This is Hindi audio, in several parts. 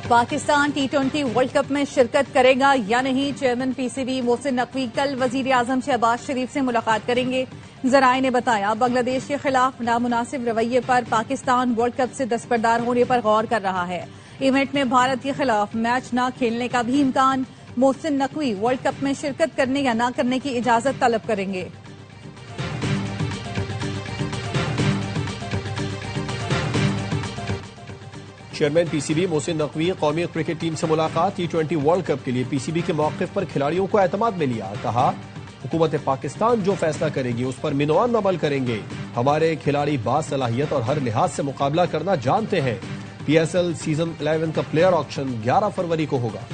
पाकिस्तान T20 वर्ल्ड कप में शिरकत करेगा या नहीं, चेयरमैन पीसीबी मोहसिन नकवी कल वजीर आजम शहबाज शरीफ से मुलाकात करेंगे। जराए ने बताया, बांग्लादेश के खिलाफ नामुनासिब रवैये पर पाकिस्तान वर्ल्ड कप से दस्तबरदार होने पर गौर कर रहा है। इवेंट में भारत के खिलाफ मैच न खेलने का भी इम्कान। मोहसिन नकवी वर्ल्ड कप में शिरकत करने या न करने की इजाजत तलब करेंगे। चेयरमैन पीसीबी मोहसिन नकवी कौमी क्रिकेट टीम से मुलाकात। T20 वर्ल्ड कप के लिए पीसीबी के मौक़िफ़ पर खिलाड़ियों को एतमाद में लिया। कहा, हुकूमत पाकिस्तान जो फैसला करेगी उस पर मिनवान अमल करेंगे। हमारे खिलाड़ी बासलाहियत और हर लिहाज से मुकाबला करना जानते हैं। PSL सीजन 11 का प्लेयर ऑक्शन 11 फरवरी को होगा।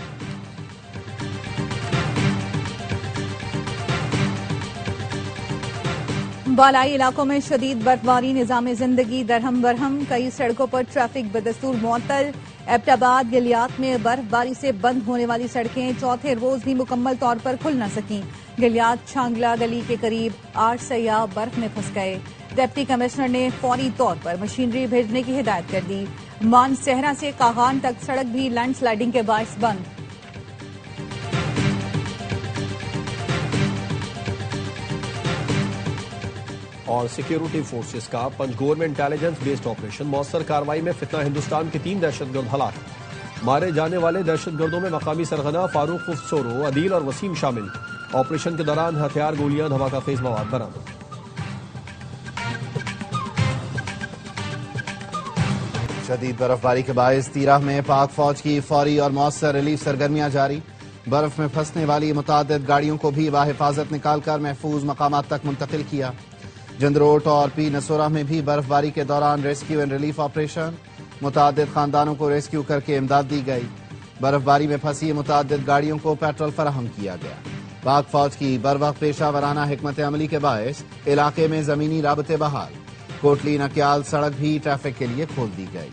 बालाई इलाकों में शदीद बर्फबारी, निजाम जिंदगी दरहम बरहम। कई सड़कों पर ट्रैफिक बदस्तूर मुअत्तल। एबटाबाद गिलियात में बर्फबारी से बंद होने वाली सड़कें चौथे रोज भी मुकम्मल तौर पर खुल न सकीं। गिलियात छांगला गली के करीब 8 सयाह बर्फ में फंस गए। डिप्टी कमिश्नर ने फौरी तौर पर मशीनरी भेजने की हिदायत कर दी। मानसहरा से कागान तक सड़क भी लैंडस्लाइडिंग के बायस बंद। और सिक्योरिटी फोर्सेस का पंचगोर में इंटेलिजेंस बेस्ड ऑपरेशन, मौसर कार्रवाई में फितना हिंदुस्तान के 3 दहशतगर्द हलाक। मारे जाने वाले दहशतगर्दों में मकामी सरगना फारूक सोरो, अदील और वसीम शामिल। ऑपरेशन के दौरान हथियार, गोलियां, धमाका खेज मवाद बरामद। शदीद बर्फबारी के बायस तीराह में पाक फौज की फौरी और मौसर रिलीफ सरगर्मियां जारी। बर्फ में फंसने वाली मुतादिद गाड़ियों को भी बाहिफाजत निकालकर महफूज मकामात तक मुंतकिल किया। जंदरोट और पी नसोरा में भी बर्फबारी के दौरान रेस्क्यू एंड रिलीफ ऑपरेशन, मुतादिद खानदानों को रेस्क्यू करके इमदाद दी गई। बर्फबारी में फंसी मुतादिद गाड़ियों को पेट्रोल फराहम किया गया। पाक फौज की बरवक्त पेशा वराना हिकमत अमली के बायस इलाके में जमीनी राबते बहाल। कोटली नक्याल सड़क भी ट्रैफिक के लिए खोल दी गई।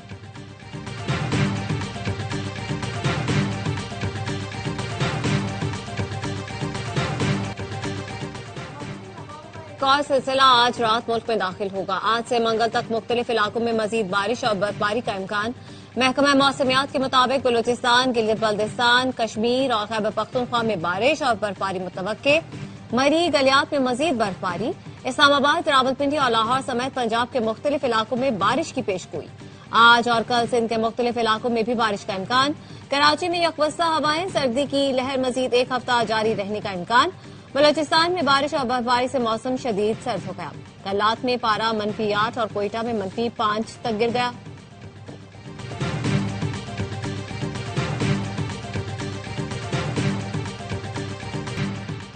का सिलसिला आज रात मुल्क में दाखिल होगा। आज से मंगल तक मुख्तलिफ इलाकों में मजीद बारिश और बर्फबारी का इम्कान। महकमा मौसमियात के मुताबिक बलूचिस्तान, गिलगित बल्तिस्तान, कश्मीर और खैबर पख्तूनख्वा में बारिश और बर्फबारी मुतवक्के। मरी गलियात में मजीद बर्फबारी। इस्लामाबाद, रावलपिंडी और लाहौर समेत पंजाब के मुख्तलिफ इलाकों में बारिश की पेशगोई। आज और कल सिंध के मुख्तलिफ इलाकों में भी बारिश का इम्कान। कराची में यकवस्ता हवाएं, सर्दी की लहर मजीद एक हफ्ता जारी रहने का इम्कान। बलूचिस्तान में बारिश और बर्फबारी से मौसम शदीद सर्द हो गया। कल रात में पारा -8 और कोयटा में -5 तक गिर गया।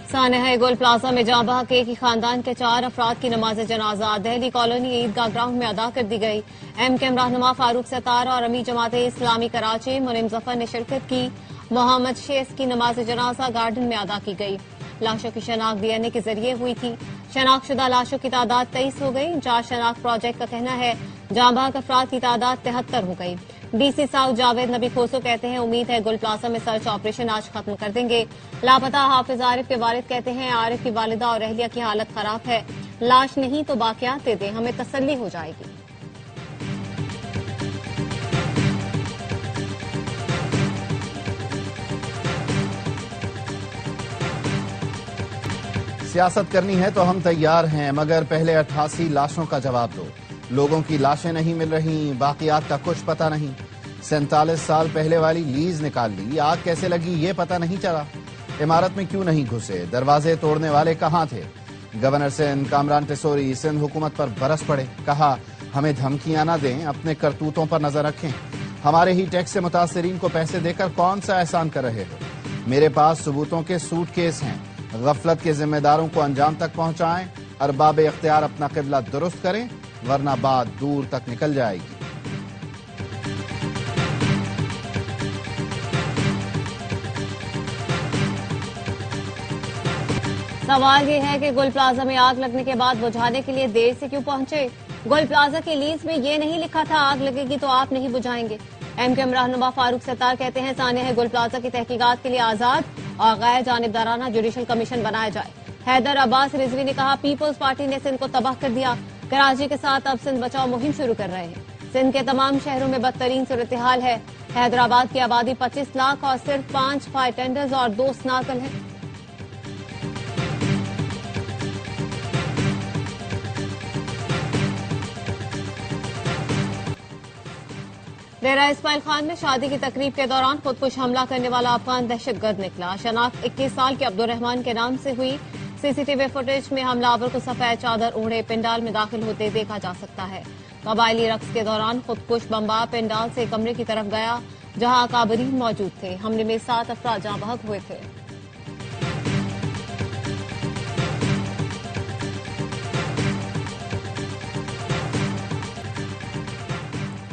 सानहा गोल प्लाजा में जाँ बहक एक ही खानदान के 4 अफराद की नमाज जनाजा दिल्ली कॉलोनी ईदगाह ग्राउंड में अदा कर दी गई। MKM रहनुमा फारूक सतार और अमीर जमात इस्लामी कराची मुनीम जफर ने शिरकत की। मोहम्मद शेख की नमाज जनाजा गार्डन में अदा की गई। लाशों की शनाख्त DNA के जरिए हुई थी। शनाख्तशुदा लाशों की तादाद 23 हो गई। जांच शनाख्त प्रोजेक्ट का कहना है जाँ बहक अफराद की तादाद 73 हो गई। DC साउथ जावेद नबी खोसो कहते हैं, उम्मीद है गुल प्लाजा में सर्च ऑपरेशन आज खत्म कर देंगे। लापता हाफिज आरिफ के वालिद कहते हैं, आरिफ की वालिदा और अहलिया की हालत खराब है। लाश नहीं तो बाकियात दे दें, हमें तसल्ली हो जाएगी। सियासत करनी है तो हम तैयार हैं, मगर पहले 88 लाशों का जवाब दो। लोगों की लाशें नहीं मिल रही, बाकियात का कुछ पता नहीं। 47 साल पहले वाली लीज निकाल ली, आग कैसे लगी ये पता नहीं चला। इमारत में क्यों नहीं घुसे, दरवाजे तोड़ने वाले कहाँ थे। गवर्नर सिंध कामरान टिसोरी सिंध हुकूमत पर बरस पड़े। कहा, हमें धमकियां न दें, अपने करतूतों पर नजर रखें। हमारे ही टैक्स से मुतासरीन को पैसे देकर कौन सा एहसान कर रहे हो। मेरे पास सबूतों के सूटकेस हैं। गफलत के जिम्मेदारों को अंजाम तक पहुंचाएं। अरबाब इख्तियार अपना किबला दुरुस्त करें, वरना बात दूर तक निकल जाएगी। सवाल ये है कि गुल प्लाजा में आग लगने के बाद बुझाने के लिए देर से क्यों पहुंचे। गुल प्लाजा की लीज में ये नहीं लिखा था आग लगेगी तो आप नहीं बुझाएंगे। MKM रहनुमा फारूक सतार कहते हैं, सानिया गुल प्लाजा की तहकीकात के लिए आजाद और गैर जानिबदाराना जुडिशल कमीशन बनाया जाए। हैदर अब्बास रिजवी ने कहा, पीपल्स पार्टी ने सिंध को तबाह कर दिया। कराची के साथ अब सिंध बचाओ मुहिम शुरू कर रहे हैं। सिंध के तमाम शहरों में बदतरीन सूरत हाल है। हैदराबाद की आबादी 25 लाख और सिर्फ 5 फायर टेंडर्स और 2 स्नार्कल हैं। डेरा इस्माइल खान में शादी की तकरीब के दौरान खुदकुश हमला करने वाला अफगान दहशतगर्द निकला। शनाख्त 21 साल के अब्दुर्रहमान के नाम से हुई। सीसीटीवी फुटेज में हमलावर को सफेद चादर ओढ़े पंडाल में दाखिल होते देखा जा सकता है। कबायली रक्स के दौरान खुदकुश बम्बा पंडाल से कमरे की तरफ गया जहां काबरीन मौजूद थे। हमले में 7 अफराद जाँ बहक हुए थे।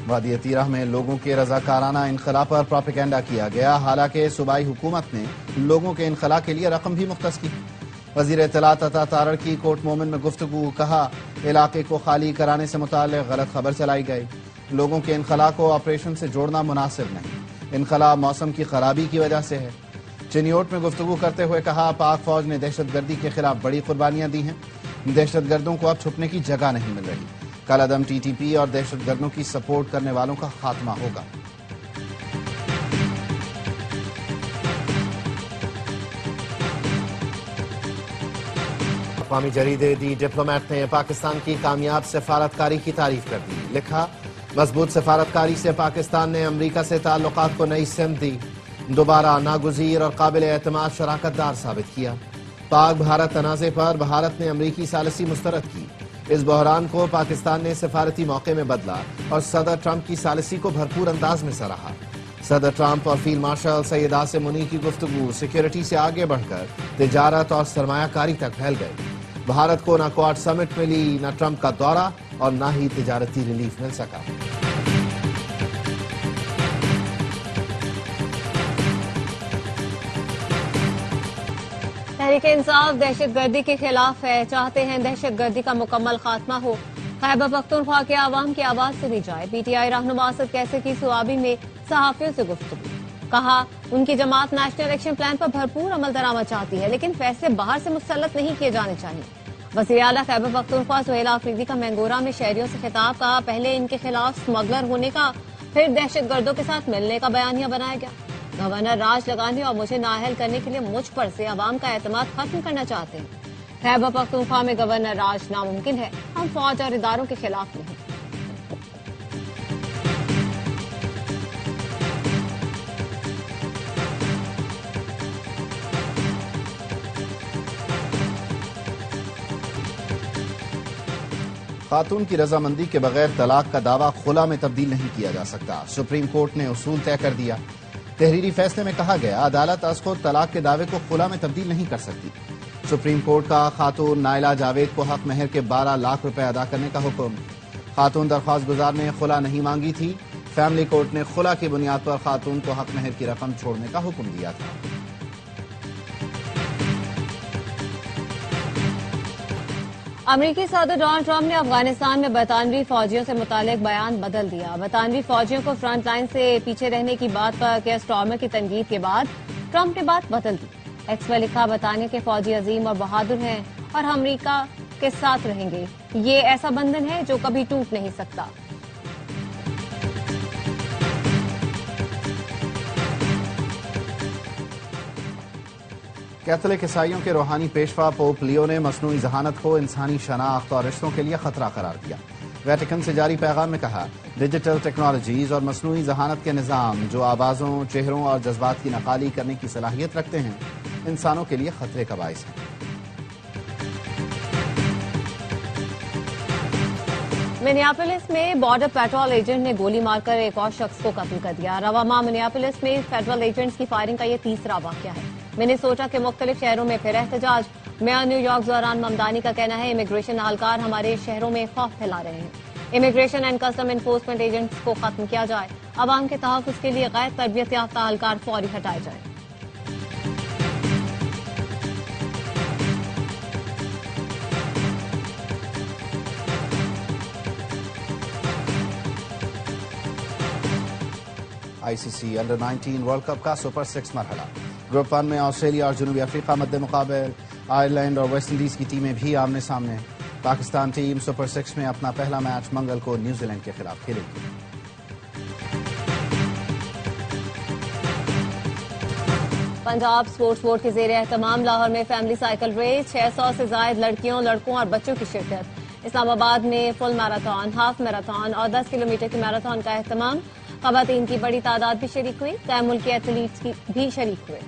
वादी तीराह में लोगों के रजाकाराना इनखला पर प्रोपेगेंडा किया गया। हालांकि सूबाई हुकूमत ने लोगों के इनखला के लिए रकम भी मुख्तस की। वजीर इत्तलात अता तारड़ की कोर्ट मोमिन में गुफ्तगू। कहा, इलाके को खाली कराने से मुताल्लिक गलत खबर चलाई गई। लोगों के इनखला को ऑपरेशन से जोड़ना मुनासिब नहीं। इनखला मौसम की खराबी की वजह से है। चिनियोट में गुफ्तगू करते हुए कहा, पाक फौज ने दहशतगर्दी के खिलाफ बड़ी कुर्बानियां दी हैं। दहशतगर्दों को अब छुपने की जगह नहीं मिल रही। कलअदम टीटीपी और दहशतगर्दों की सपोर्ट करने वालों का खात्मा होगा। अक़वामी जरीदे दी डिप्लोमेट ने पाकिस्तान की कामयाब सफारतकारी की तारीफ कर दी। लिखा, मजबूत सफारतकारी से पाकिस्तान ने अमरीका से ताल्लुकात को नई सिमत दी। दोबारा नागुज़ीर और काबिल एतमाद शराकतदार साबित किया। पाक भारत तनाज़े पर भारत ने अमरीकी सालिसी मुस्तरद की। इस बहरान को पाकिस्तान ने सिफारती मौके में बदला और सदर ट्रंप की सालिसी को भरपूर अंदाज में सराहा। सदर ट्रंप और फील्ड मार्शल सैयद आसिम मुनीर की गुफ्तगू सिक्योरिटी से आगे बढ़कर तिजारत और सरमायाकारी तक फैल गई। भारत को न क्वाड समिट मिली, न ट्रंप का दौरा और न ही तिजारती रिलीफ मिल सका। तहरीक इंसाफ दहशतगर्दी के खिलाफ है। चाहते हैं दहशतगर्दी का मुकम्मल खात्मा हो। खैबर पख्तूनख्वा के आवाम की आवाज सुनी जाए। पीटीआई रहनुमा असद कैसर की सुआबी में सहाफियों से गुफ्तगू। कहा, उनकी जमात नेशनल एक्शन प्लान पर भरपूर अमल दरामद चाहती है, लेकिन फैसले बाहर से मुसल्लत नहीं किए जाने चाहिए। वज़ीर आला खैबर पख्तूनख्वा सुहेला अफरीदी का मैंगोरा में शहरियों से खिताब। कहा, पहले इनके खिलाफ स्मगलर होने का, फिर दहशतगर्दों के साथ मिलने का बयानिया बनाया गया। गवर्नर राज लगाने और मुझे नाअहल करने के लिए मुझ पर से अवाम का एतमाद खत्म करना चाहते हैं। खैबर पख्तूनख्वा में गवर्नर राज नामुमकिन है। हम फौज और इदारों के खिलाफ नहीं। खातून की रजामंदी के बगैर तलाक का दावा खुला में तब्दील नहीं किया जा सकता। सुप्रीम कोर्ट ने उसूल तय कर दिया। तहरीरी फैसले में कहा गया, अदालत अज खुद तलाक के दावे को खुला में तब्दील नहीं कर सकती। सुप्रीम कोर्ट का खातून नाइला जावेद को हक महर के 12 लाख रुपए अदा करने का हुक्म। खातून दरख्वास्त गुजार ने खुला नहीं मांगी थी। फैमिली कोर्ट ने खुला की बुनियाद पर खातून को हक महर की रकम छोड़ने का हुक्म दिया था। अमरीकी सदर डोनाल्ड ट्रंप ने अफगानिस्तान में बरतानवी फौजियों से मुतालिक बयान बदल दिया। बरतानवी फौजियों को फ्रंट लाइन से पीछे रहने की बात पर केयर स्टार्मर की तनकीद के बाद ट्रंप ने बात बदल दी। एक्स में लिखा, बरतानिया के फौजी अजीम और बहादुर हैं और अमरीका के साथ रहेंगे। ये ऐसा बंधन है जो कभी टूट नहीं सकता। कैथोलिक ईसाइयों के रूहानी पेशवा पोप लियो ने मसनूई जहानत को इंसानी शनाख्त और रिश्तों के लिए खतरा करार दिया। वेटिकन से जारी पैगाम में कहा, डिजिटल टेक्नोलॉजीज और मसनूई जहानत के निज़ाम जो आवाज़ों, चेहरों और जज्बात की नकाली करने की सलाहियत रखते हैं, इंसानों के लिए खतरे का बाइस है। मिनियापोलिस में बॉर्डर पेट्रोल एजेंट ने गोली मारकर एक और शख्स को कत्ल कर दिया। रवा माह मिनियापोलिस में फेडरल एजेंट्स की फायरिंग का यह तीसरा वाकया है। मिनेसोटा के मुख्तलिफ शहरों में फिर एहतजाज। मेयर न्यूयॉर्क दौरान ममदानी का कहना है, इमिग्रेशन एहलकार हमारे शहरों में खौफ फैला रहे हैं। Immigration and custom enforcement agents को खत्म किया जाए। अवाम के तहफ़्फ़ुज़ के लिए गैर तरबियत याफ्ता एहलकार फौरी हटाए जाए। आईसीसी अंडर 19 वर्ल्ड कप का सुपर 6 मरहला। ग्रुप 1 में ऑस्ट्रेलिया और जनूबी अफ्रीका मद्दे मुकाबल। आयरलैंड और वेस्ट इंडीज की टीमें भी आमने सामने। पाकिस्तान टीम सुपर 6 में अपना पहला मैच मंगल को न्यूजीलैंड के खिलाफ खेलेगी। पंजाब स्पोर्ट्स बोर्ड के जेर एहतमाम लाहौर में फैमिली साइकिल रेस, 600 से जायद लड़कियों, लड़कों और बच्चों की शिरकत। इस्लामाबाद में फुल मैराथन, हाफ मैराथन और 10 किलोमीटर की मैराथन का एहतमाम। खवातीन की बड़ी तादाद भी शरीक हुई, तय मुल्की एथलीट्स भी शरीक हुए।